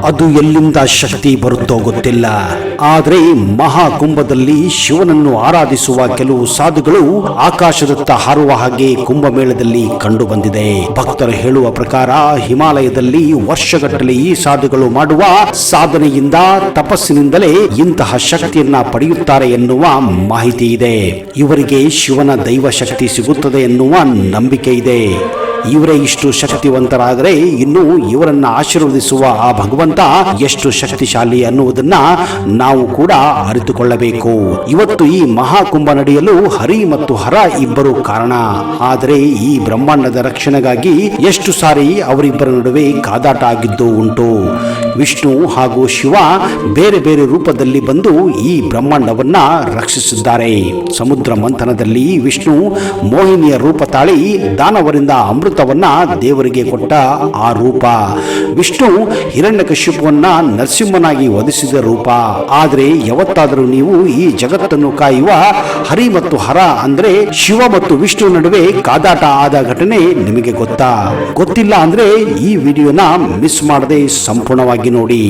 ಅದು ಎಲ್ಲಿಂದ ಶಕ್ತಿ ಬರುತ್ತೋ ಗೊತ್ತಿಲ್ಲ. ಆದರೆ ಮಹಾಕುಂಭದಲ್ಲಿ ಶಿವನನ್ನು ಆರಾಧಿಸುವ ಕೆಲವು ಸಾಧುಗಳು ಆಕಾಶದತ್ತ ಹಾರುವ ಹಾಗೆ ಕುಂಭಮೇಳದಲ್ಲಿ ಕಂಡು ಬಂದಿದೆ. ಭಕ್ತರು ಹೇಳುವ ಪ್ರಕಾರ ಹಿಮಾಲಯದಲ್ಲಿ ವರ್ಷಗಟ್ಟಲೆ ಈ ಸಾಧುಗಳು ಮಾಡುವ ಸಾಧನೆಯಿಂದ, ತಪಸ್ಸಿನಿಂದಲೇ ಇಂತಹ ಶಕ್ತಿಯನ್ನ ಪಡೆಯುತ್ತಾರೆ ಎನ್ನುವ ಮಾಹಿತಿ ಇದೆ. ಇವರಿಗೆ ಶಿವನ ದೈವ ಶಕ್ತಿ ಸಿಗುತ್ತದೆ ಎನ್ನುವ ನಂಬಿಕೆ ಇದೆ. ಇವರೇ ಇಷ್ಟು ಶಕ್ತಿವಂತರಾದರೆ ಇನ್ನು ಇವರನ್ನ ಆಶೀರ್ವದಿಸುವ ಆ ಭಗವಂತ ಎಷ್ಟು ಶಕ್ತಿಶಾಲಿ ಅನ್ನುವುದನ್ನ ನಾವು ಕೂಡ ಅರಿತುಕೊಳ್ಳಬೇಕು. ಇವತ್ತು ಈ ಮಹಾಕುಂಭ ನಡೆಯಲು ಹರಿ ಮತ್ತು ಹರ ಇಬ್ಬರು ಕಾರಣ. ಆದರೆ ಈ ಬ್ರಹ್ಮಾಂಡದ ರಕ್ಷಣೆಗಾಗಿ ಎಷ್ಟು ಸಾರಿ ಅವರಿಬ್ಬರ ನಡುವೆ ಕಾದಾಟ ಆಗಿದ್ದು ಉಂಟು. ವಿಷ್ಣು ಹಾಗೂ ಶಿವ ಬೇರೆ ಬೇರೆ ರೂಪದಲ್ಲಿ ಬಂದು ಈ ಬ್ರಹ್ಮಾಂಡವನ್ನ ರಕ್ಷಿಸಿದ್ದಾರೆ. ಸಮುದ್ರ ಮಂಥನದಲ್ಲಿ ವಿಷ್ಣು ಮೋಹಿನಿಯ ರೂಪ ತಾಳಿ ದಾನವರಿಂದ ಅಮೃತವನ್ನ ದೇವರಿಗೆ ಕೊಟ್ಟ ಆ ರೂಪ. ವಿಷ್ಣು ಹಿರಣ್ಯಕಶಿಪುವನ್ನ ನರಸಿಂಹನಾಗಿ ವಧಿಸಿದ ರೂಪ. ಆದರೆ ಯಾವತ್ತಾದರೂ ನೀವು ಈ ಜಗತ್ತನ್ನು ಕಾಯುವ ಹರಿ ಮತ್ತು ಹರ ಅಂದ್ರೆ ಶಿವ ಮತ್ತು ವಿಷ್ಣು ನಡುವೆ ಕಾದಾಟ ಆದ ಘಟನೆ ನಿಮಗೆ ಗೊತ್ತಾ? ಗೊತ್ತಿಲ್ಲ ಅಂದ್ರೆ ಈ ವಿಡಿಯೋನ ಮಿಸ್ ಮಾಡದೆ ಸಂಪೂರ್ಣವಾಗಿ ನೋಡಿ.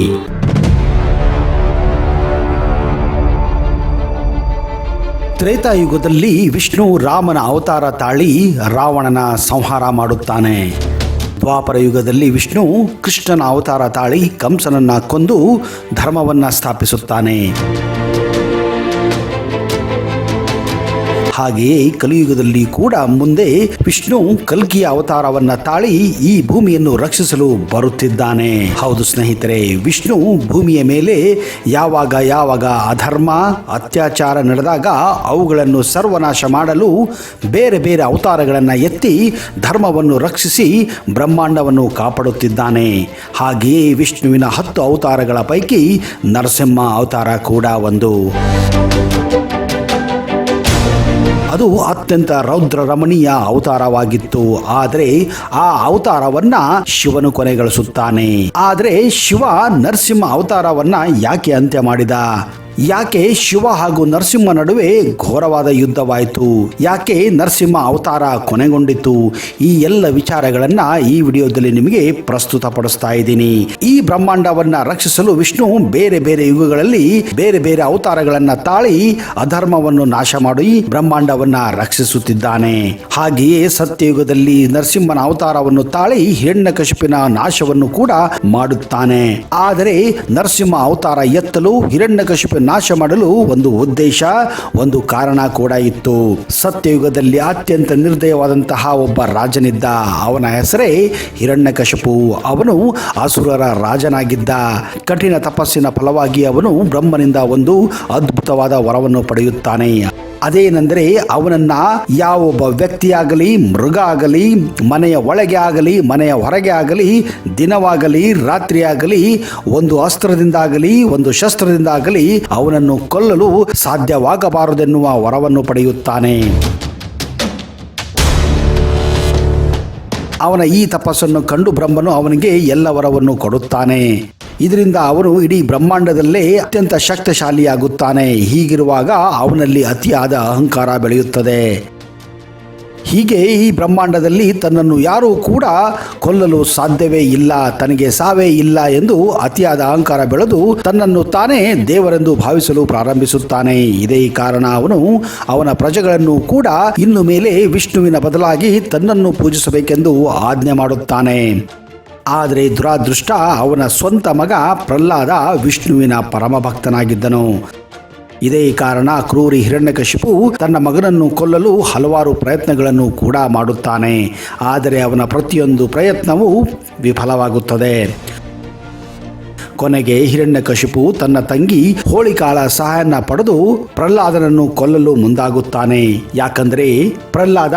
ತ್ರೇತಾಯುಗದಲ್ಲಿ ವಿಷ್ಣು ರಾಮನ ಅವತಾರ ತಾಳಿ ರಾವಣನ ಸಂಹಾರ ಮಾಡುತ್ತಾನೆ. ದ್ವಾಪರ ಯುಗದಲ್ಲಿ ವಿಷ್ಣು ಕೃಷ್ಣನ ಅವತಾರ ತಾಳಿ ಕಂಸನನ್ನ ಕೊಂದು ಧರ್ಮವನ್ನ ಸ್ಥಾಪಿಸುತ್ತಾನೆ. ಹಾಗೆಯೇ ಕಲಿಯುಗದಲ್ಲಿ ಕೂಡ ಮುಂದೆ ವಿಷ್ಣು ಕಲ್ಕಿಯ ಅವತಾರವನ್ನ ತಾಳಿ ಈ ಭೂಮಿಯನ್ನು ರಕ್ಷಿಸಲು ಬರುತ್ತಿದ್ದಾನೆ. ಹೌದು ಸ್ನೇಹಿತರೆ, ವಿಷ್ಣು ಭೂಮಿಯ ಮೇಲೆ ಯಾವಾಗ ಅಧರ್ಮ ಅತ್ಯಾಚಾರ ನಡೆದಾಗ ಅವುಗಳನ್ನು ಸರ್ವನಾಶ ಮಾಡಲು ಬೇರೆ ಬೇರೆ ಅವತಾರಗಳನ್ನು ಎತ್ತಿ ಧರ್ಮವನ್ನು ರಕ್ಷಿಸಿ ಬ್ರಹ್ಮಾಂಡವನ್ನು ಕಾಪಾಡುತ್ತಿದ್ದಾನೆ. ಹಾಗೆಯೇ ವಿಷ್ಣುವಿನ 10 ಅವತಾರಗಳ ಪೈಕಿ ನರಸಿಂಹ ಅವತಾರ ಕೂಡ ಒಂದು. ಅದು ಅತ್ಯಂತ ರೌದ್ರ ರಮಣೀಯ ಅವತಾರವಾಗಿತ್ತು. ಆದರೆ ಆ ಅವತಾರವನ್ನ ಶಿವನು ಕೊನೆಗಳಿಸುತ್ತಾನೆ. ಆದರೆ ಶಿವ ನರಸಿಂಹ ಅವತಾರವನ್ನ ಯಾಕೆ ಅಂತ್ಯ ಮಾಡಿದ? ಯಾಕೆ ಶಿವ ಹಾಗೂ ನರಸಿಂಹ ನಡುವೆ ಘೋರವಾದ ಯುದ್ಧವಾಯಿತು? ಯಾಕೆ ನರಸಿಂಹ ಅವತಾರ ಕೊನೆಗೊಂಡಿತು? ಈ ಎಲ್ಲ ವಿಚಾರಗಳನ್ನ ಈ ವಿಡಿಯೋದಲ್ಲಿ ನಿಮಗೆ ಪ್ರಸ್ತುತಪಡಿಸ್ತಾ ಇದ್ದೀನಿ. ಈ ಬ್ರಹ್ಮಾಂಡವನ್ನ ರಕ್ಷಿಸಲು ವಿಷ್ಣು ಬೇರೆ ಬೇರೆ ಯುಗಗಳಲ್ಲಿ ಬೇರೆ ಬೇರೆ ಅವತಾರಗಳನ್ನ ತಾಳಿ ಅಧರ್ಮವನ್ನು ನಾಶ ಮಾಡಿ ಬ್ರಹ್ಮಾಂಡವನ್ನ ರಕ್ಷಿಸುತ್ತಿದ್ದಾನೆ. ಹಾಗೆಯೇ ಸತ್ಯಯುಗದಲ್ಲಿ ನರಸಿಂಹನ ಅವತಾರವನ್ನು ತಾಳಿ ಹಿರಣ್ಯಕಶಿಪುವಿನ ನಾಶವನ್ನು ಕೂಡ ಮಾಡುತ್ತಾನೆ. ಆದರೆ ನರಸಿಂಹ ಅವತಾರ ಎತ್ತಲು ಹಿರಣ್ಯಕಶಿಪು ನಾಶ ಮಾಡಲು ಒಂದು ಉದ್ದೇಶ, ಒಂದು ಕಾರಣ ಕೂಡ ಇತ್ತು. ಸತ್ಯಯುಗದಲ್ಲಿ ಅತ್ಯಂತ ನಿರ್ದಯವಾದಂತಹ ಒಬ್ಬ ರಾಜನಿದ್ದ. ಅವನ ಹೆಸರೇ ಹಿರಣ್ಯಕಶಿಪು. ಅವನು ಅಸುರರ ರಾಜನಾಗಿದ್ದ. ಕಠಿಣ ತಪಸ್ಸಿನ ಫಲವಾಗಿ ಅವನು ಬ್ರಹ್ಮನಿಂದ ಒಂದು ಅದ್ಭುತವಾದ ವರವನ್ನು ಪಡೆಯುತ್ತಾನೆ. ಅದೇನೆಂದರೆ ಅವನನ್ನ ಯಾವೊಬ್ಬ ವ್ಯಕ್ತಿಯಾಗಲಿ, ಮೃಗ ಆಗಲಿ, ಮನೆಯ ಒಳಗೆ ಆಗಲಿ, ಮನೆಯ ಹೊರಗೆ ಆಗಲಿ, ದಿನವಾಗಲಿ ರಾತ್ರಿಯಾಗಲಿ, ಒಂದು ಅಸ್ತ್ರದಿಂದಾಗಲಿ ಒಂದು ಶಸ್ತ್ರದಿಂದಾಗಲಿ ಅವನನ್ನು ಕೊಲ್ಲಲು ಸಾಧ್ಯವಾಗಬಾರದೆನ್ನುವ ವರವನ್ನು ಪಡೆಯುತ್ತಾನೆ. ಅವನ ಈ ತಪಸ್ಸನ್ನು ಕಂಡು ಬ್ರಹ್ಮನು ಅವನಿಗೆ ಎಲ್ಲ ವರವನ್ನು ಕೊಡುತ್ತಾನೆ. ಇದರಿಂದ ಅವನು ಇಡೀ ಬ್ರಹ್ಮಾಂಡದಲ್ಲೇ ಅತ್ಯಂತ ಶಕ್ತಿಶಾಲಿಯಾಗುತ್ತಾನೆ. ಹೀಗಿರುವಾಗ ಅವನಲ್ಲಿ ಅತಿಯಾದ ಅಹಂಕಾರ ಬೆಳೆಯುತ್ತದೆ. ಹೀಗೆ ಈ ಬ್ರಹ್ಮಾಂಡದಲ್ಲಿ ತನ್ನನ್ನು ಯಾರೂ ಕೂಡ ಕೊಲ್ಲಲು ಸಾಧ್ಯವೇ ಇಲ್ಲ, ತನಗೆ ಸಾವೇ ಇಲ್ಲ ಎಂದು ಅತಿಯಾದ ಅಹಂಕಾರ ಬೆಳೆದು ತನ್ನನ್ನು ತಾನೇ ದೇವರೆಂದು ಭಾವಿಸಲು ಪ್ರಾರಂಭಿಸುತ್ತಾನೆ. ಇದೇ ಕಾರಣ ಅವನು ಅವನ ಪ್ರಜೆಗಳನ್ನು ಕೂಡ ಇನ್ನು ಮೇಲೆ ವಿಷ್ಣುವಿನ ಬದಲಾಗಿ ತನ್ನನ್ನು ಪೂಜಿಸಬೇಕೆಂದು ಆಜ್ಞೆ ಮಾಡುತ್ತಾನೆ. ಆದರೆ ದುರಾದೃಷ್ಟ, ಅವನ ಸ್ವಂತ ಮಗ ಪ್ರಹ್ಲಾದ ವಿಷ್ಣುವಿನ ಪರಮ ಭಕ್ತನಾಗಿದ್ದನು. ಇದೇ ಕಾರಣ ಕ್ರೂರಿ ಹಿರಣ್ಯಕಶಿಪು ತನ್ನ ಮಗನನ್ನು ಕೊಲ್ಲಲು ಹಲವಾರು ಪ್ರಯತ್ನಗಳನ್ನು ಕೂಡ ಮಾಡುತ್ತಾನೆ. ಆದರೆ ಅವನ ಪ್ರತಿಯೊಂದು ಪ್ರಯತ್ನವೂ ವಿಫಲವಾಗುತ್ತದೆ. ಕೊನೆಗೆ ಹಿರಣ್ಯಕಶಿಪು ತನ್ನ ತಂಗಿ ಹೋಳಿಕಾಳ ಸಹಾಯನ ಪಡೆದು ಪ್ರಹ್ಲಾದನನ್ನು ಕೊಲ್ಲಲು ಮುಂದಾಗುತ್ತಾನೆ. ಯಾಕಂದ್ರೆ ಪ್ರಹ್ಲಾದ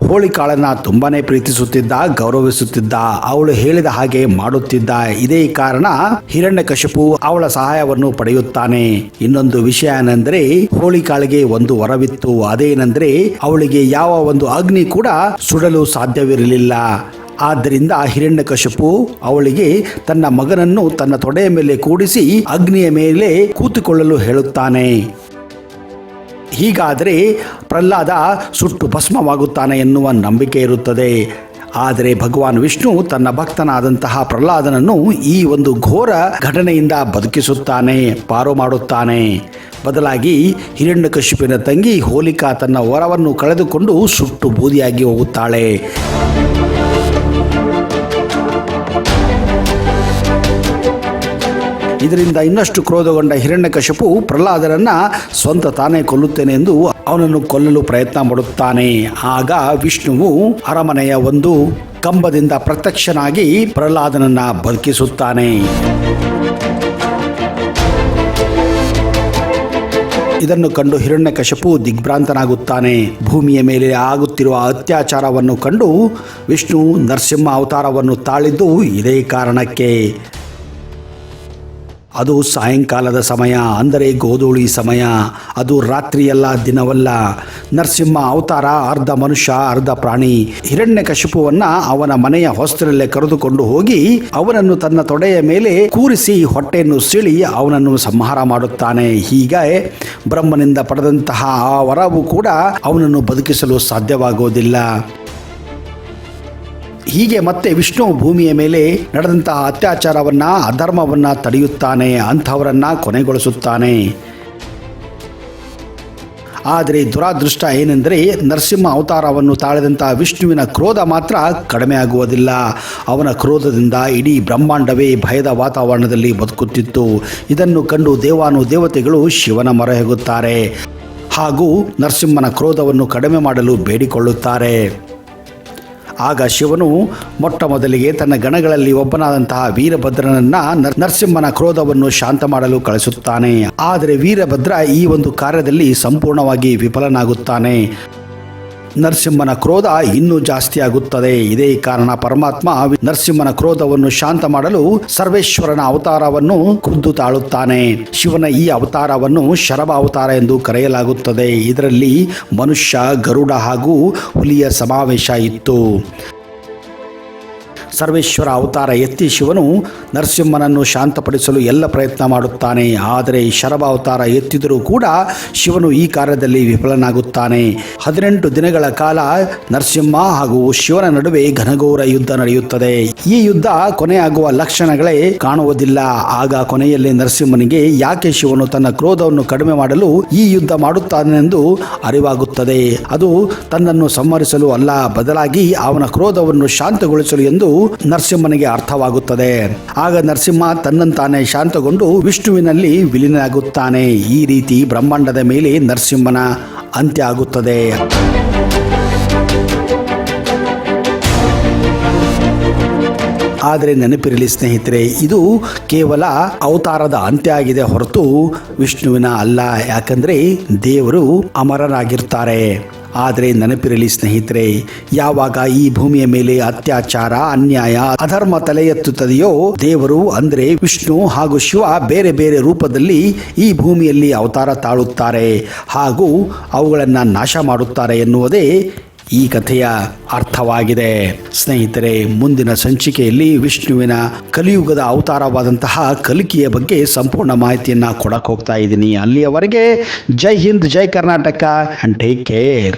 ಹೋಳಿಕಾಳನ್ನ ತುಂಬಾನೇ ಪ್ರೀತಿಸುತ್ತಿದ್ದ, ಗೌರವಿಸುತ್ತಿದ್ದ, ಅವಳು ಹೇಳಿದ ಹಾಗೆ ಮಾಡುತ್ತಿದ್ದ. ಇದೇ ಕಾರಣ ಹಿರಣ್ಯಕಶಿಪು ಅವಳ ಸಹಾಯವನ್ನು ಪಡೆಯುತ್ತಾನೆ. ಇನ್ನೊಂದು ವಿಷಯ ಏನೆಂದರೆ ಹೋಳಿಕಾಳಿಗೆ ಒಂದು ವರವಿತ್ತು. ಅದೇನೆಂದ್ರೆ ಅವಳಿಗೆ ಯಾವ ಒಂದು ಅಗ್ನಿ ಕೂಡ ಸುಡಲು ಸಾಧ್ಯವಿರಲಿಲ್ಲ. ಆದ್ದರಿಂದ ಹಿರಣ್ಯಕಶಿಪು ಅವಳಿಗೆ ತನ್ನ ಮಗನನ್ನು ತನ್ನ ತೊಡೆಯ ಮೇಲೆ ಕೂಡಿಸಿ ಅಗ್ನಿಯ ಮೇಲೆ ಕೂತುಕೊಳ್ಳಲು ಹೇಳುತ್ತಾನೆ. ಹೀಗಾದರೆ ಪ್ರಹ್ಲಾದ ಸುಟ್ಟು ಭಸ್ಮವಾಗುತ್ತಾನೆ ಎನ್ನುವ ನಂಬಿಕೆ ಇರುತ್ತದೆ. ಆದರೆ ಭಗವಾನ್ ವಿಷ್ಣು ತನ್ನ ಭಕ್ತನಾದಂತಹ ಪ್ರಹ್ಲಾದನನ್ನು ಈ ಒಂದು ಘೋರ ಘಟನೆಯಿಂದ ಬದುಕಿಸುತ್ತಾನೆ, ಪಾರು ಮಾಡುತ್ತಾನೆ. ಬದಲಾಗಿ ಹಿರಣ್ಯಕಶಿಪುವಿನ ತಂಗಿ ಹೋಲಿಕಾ ತನ್ನ ವರವನ್ನು ಕಳೆದುಕೊಂಡು ಸುಟ್ಟು ಬೂದಿಯಾಗಿ ಹೋಗುತ್ತಾಳೆ. ಇದರಿಂದ ಇನ್ನಷ್ಟು ಕ್ರೋಧಗೊಂಡ ಹಿರಣ್ಯಕಶಿಪು ಪ್ರಹ್ಲಾದನನ್ನ ಸ್ವಂತ ತಾನೇ ಕೊಲ್ಲುತ್ತೇನೆ ಎಂದು ಅವನನ್ನು ಕೊಲ್ಲಲು ಪ್ರಯತ್ನ ಮಾಡುತ್ತಾನೆ. ಆಗ ವಿಷ್ಣುವು ಅರಮನೆಯ ಒಂದು ಕಂಬದಿಂದ ಪ್ರತ್ಯಕ್ಷನಾಗಿ ಪ್ರಹ್ಲಾದನನ್ನ ಬದುಕಿಸುತ್ತಾನೆ. ಇದನ್ನು ಕಂಡು ಹಿರಣ್ಯಕಶಿಪು ದಿಗ್ಭ್ರಾಂತನಾಗುತ್ತಾನೆ. ಭೂಮಿಯ ಮೇಲೆ ಆಗುತ್ತಿರುವ ಅತ್ಯಾಚಾರವನ್ನು ಕಂಡು ವಿಷ್ಣು ನರಸಿಂಹ ಅವತಾರವನ್ನು ತಾಳಿದ್ದು ಇದೇ ಕಾರಣಕ್ಕೆ. ಅದು ಸಾಯಂಕಾಲದ ಸಮಯ, ಅಂದರೆ ಗೋಧೂಳಿ ಸಮಯ. ಅದು ರಾತ್ರಿಯಲ್ಲ, ದಿನವಲ್ಲ. ನರಸಿಂಹ ಅವತಾರ ಅರ್ಧ ಮನುಷ್ಯ ಅರ್ಧ ಪ್ರಾಣಿ. ಹಿರಣ್ಯಕಶಿಪುವನ್ನ ಅವನ ಮನೆಯ ಹೊಸ್ತಿಲಲ್ಲೇ ಕರೆದುಕೊಂಡು ಹೋಗಿ ಅವನನ್ನು ತನ್ನ ತೊಡೆಯ ಮೇಲೆ ಕೂರಿಸಿ ಹೊಟ್ಟೆಯನ್ನು ಸೀಳಿ ಅವನನ್ನು ಸಂಹಾರ ಮಾಡುತ್ತಾನೆ. ಹೀಗೆ ಬ್ರಹ್ಮನಿಂದ ಪಡೆದಂತಹ ಆ ವರವು ಕೂಡ ಅವನನ್ನು ಬದುಕಿಸಲು ಸಾಧ್ಯವಾಗುವುದಿಲ್ಲ. ಹೀಗೆ ಮತ್ತೆ ವಿಷ್ಣು ಭೂಮಿಯ ಮೇಲೆ ನಡೆದಂತಹ ಅತ್ಯಾಚಾರವನ್ನ, ಅಧರ್ಮವನ್ನ ತಡೆಯುತ್ತಾನೆ, ಅಂಥವರನ್ನ ಕೊನೆಗೊಳಿಸುತ್ತಾನೆ. ಆದರೆ ದುರಾದೃಷ್ಟ ಏನೆಂದರೆ ನರಸಿಂಹ ಅವತಾರವನ್ನು ತಾಳಿದಂತಹ ವಿಷ್ಣುವಿನ ಕ್ರೋಧ ಮಾತ್ರ ಕಡಿಮೆ ಆಗುವುದಿಲ್ಲ. ಅವನ ಕ್ರೋಧದಿಂದ ಇಡೀ ಬ್ರಹ್ಮಾಂಡವೇ ಭಯದ ವಾತಾವರಣದಲ್ಲಿ ಬದುಕುತ್ತಿತ್ತು. ಇದನ್ನು ಕಂಡು ದೇವಾನುದೇವತೆಗಳು ಶಿವನ ಮೊರೆ ಹೋಗುತ್ತಾರೆ ಹಾಗೂ ನರಸಿಂಹನ ಕ್ರೋಧವನ್ನು ಕಡಿಮೆ ಮಾಡಲು ಬೇಡಿಕೊಳ್ಳುತ್ತಾರೆ. ಆಗ ಶಿವನು ಮೊಟ್ಟ ಮೊದಲಿಗೆ ತನ್ನ ಗಣಗಳಲ್ಲಿ ಒಬ್ಬನಾದಂತಹ ವೀರಭದ್ರನನ್ನ ನರಸಿಂಹನ ಕ್ರೋಧವನ್ನು ಶಾಂತ ಮಾಡಲು ಕಳಿಸುತ್ತಾನೆ. ಆದರೆ ವೀರಭದ್ರ ಈ ಒಂದು ಕಾರ್ಯದಲ್ಲಿ ಸಂಪೂರ್ಣವಾಗಿ ವಿಫಲನಾಗುತ್ತಾನೆ. ನರಸಿಂಹನ ಕ್ರೋಧ ಇನ್ನೂ ಜಾಸ್ತಿ ಆಗುತ್ತದೆ. ಇದೇ ಕಾರಣ ಪರಮಾತ್ಮ ನರಸಿಂಹನ ಕ್ರೋಧವನ್ನು ಶಾಂತ ಮಾಡಲು ಸರ್ವೇಶ್ವರನ ಅವತಾರವನ್ನು ಖುದ್ದು ತಾಳುತ್ತಾನೆ. ಶಿವನ ಈ ಅವತಾರವನ್ನು ಶರಭ ಅವತಾರ ಎಂದು ಕರೆಯಲಾಗುತ್ತದೆ. ಇದರಲ್ಲಿ ಮನುಷ್ಯ, ಗರುಡ ಹಾಗೂ ಹುಲಿಯ ಸಮಾವೇಶ ಇತ್ತು. ಸರ್ವೇಶ್ವರ ಅವತಾರ ಎತ್ತಿ ಶಿವನು ನರಸಿಂಹನನ್ನು ಶಾಂತಪಡಿಸಲು ಎಲ್ಲ ಪ್ರಯತ್ನ ಮಾಡುತ್ತಾನೆ. ಆದರೆ ಶರಭ ಅವತಾರ ಎತ್ತಿದರೂ ಕೂಡ ಶಿವನು ಈ ಕಾರ್ಯದಲ್ಲಿ ವಿಫಲನಾಗುತ್ತಾನೆ. 18 ದಿನಗಳ ಕಾಲ ನರಸಿಂಹ ಹಾಗೂ ಶಿವನ ನಡುವೆ ಘನಘೋರ ಯುದ್ಧ ನಡೆಯುತ್ತದೆ. ಈ ಯುದ್ಧ ಕೊನೆಯಾಗುವ ಲಕ್ಷಣಗಳೇ ಕಾಣುವುದಿಲ್ಲ. ಆಗ ಕೊನೆಯಲ್ಲಿ ನರಸಿಂಹನಿಗೆ ಯಾಕೆ ಶಿವನು ತನ್ನ ಕ್ರೋಧವನ್ನು ಕಡಿಮೆ ಮಾಡಲು ಈ ಯುದ್ಧ ಮಾಡುತ್ತಾನೆಂದು ಅರಿವಾಗುತ್ತದೆ. ಅದು ತನ್ನನ್ನು ಸಂಹರಿಸಲು ಅಲ್ಲ, ಬದಲಾಗಿ ಅವನ ಕ್ರೋಧವನ್ನು ಶಾಂತಗೊಳಿಸಲು ಎಂದು ನರಸಿಂಹನಿಗೆ ಅರ್ಥವಾಗುತ್ತದೆ. ಆಗ ನರಸಿಂಹ ತನ್ನಂತಾನೆ ಶಾಂತಗೊಂಡು ವಿಷ್ಣುವಿನಲ್ಲಿ ವಿಲೀನನಾಗುತ್ತಾನೆ. ಈ ರೀತಿ ಬ್ರಹ್ಮಾಂಡದ ಮೇಲೆ ನರಸಿಂಹನ ಅಂತ್ಯ ಆಗುತ್ತದೆ. ಆದರೆ ನೆನಪಿರಲಿ ಸ್ನೇಹಿತರೆ, ಇದು ಕೇವಲ ಅವತಾರದ ಅಂತ್ಯ ಆಗಿದೆ ಹೊರತು ವಿಷ್ಣುವಿನ ಅಲ್ಲ. ಯಾಕಂದ್ರೆ ದೇವರು ಅಮರರಾಗಿರ್ತಾರೆ. ಆದರೆ ನೆನಪಿರಲಿ ಸ್ನೇಹಿತರೆ, ಯಾವಾಗ ಈ ಭೂಮಿಯ ಮೇಲೆ ಅತ್ಯಾಚಾರ, ಅನ್ಯಾಯ, ಅಧರ್ಮ ತಲೆ ಎತ್ತುತ್ತದೆಯೋ ದೇವರು ಅಂದರೆ ವಿಷ್ಣು ಹಾಗೂ ಶಿವ ಬೇರೆ ಬೇರೆ ರೂಪದಲ್ಲಿ ಈ ಭೂಮಿಯಲ್ಲಿ ಅವತಾರ ತಾಳುತ್ತಾರೆ ಹಾಗೂ ಅವುಗಳನ್ನು ನಾಶ ಮಾಡುತ್ತಾರೆ ಎನ್ನುವುದೇ ಈ ಕಥೆಯ ಅರ್ಥವಾಗಿದೆ. ಸ್ನೇಹಿತರೆ, ಮುಂದಿನ ಸಂಚಿಕೆಯಲ್ಲಿ ವಿಷ್ಣುವಿನ ಕಲಿಯುಗದ ಅವತಾರವಾದಂತಹ ಕಲ್ಕಿಯ ಬಗ್ಗೆ ಸಂಪೂರ್ಣ ಮಾಹಿತಿಯನ್ನು ಕೊಡಕ್ಕೆ ಹೋಗ್ತಾ ಇದ್ದೀನಿ. ಅಲ್ಲಿಯವರೆಗೆ ಜೈ ಹಿಂದ್, ಜೈ ಕರ್ನಾಟಕ ಅಂಡ್ ಟೇಕ್ ಕೇರ್.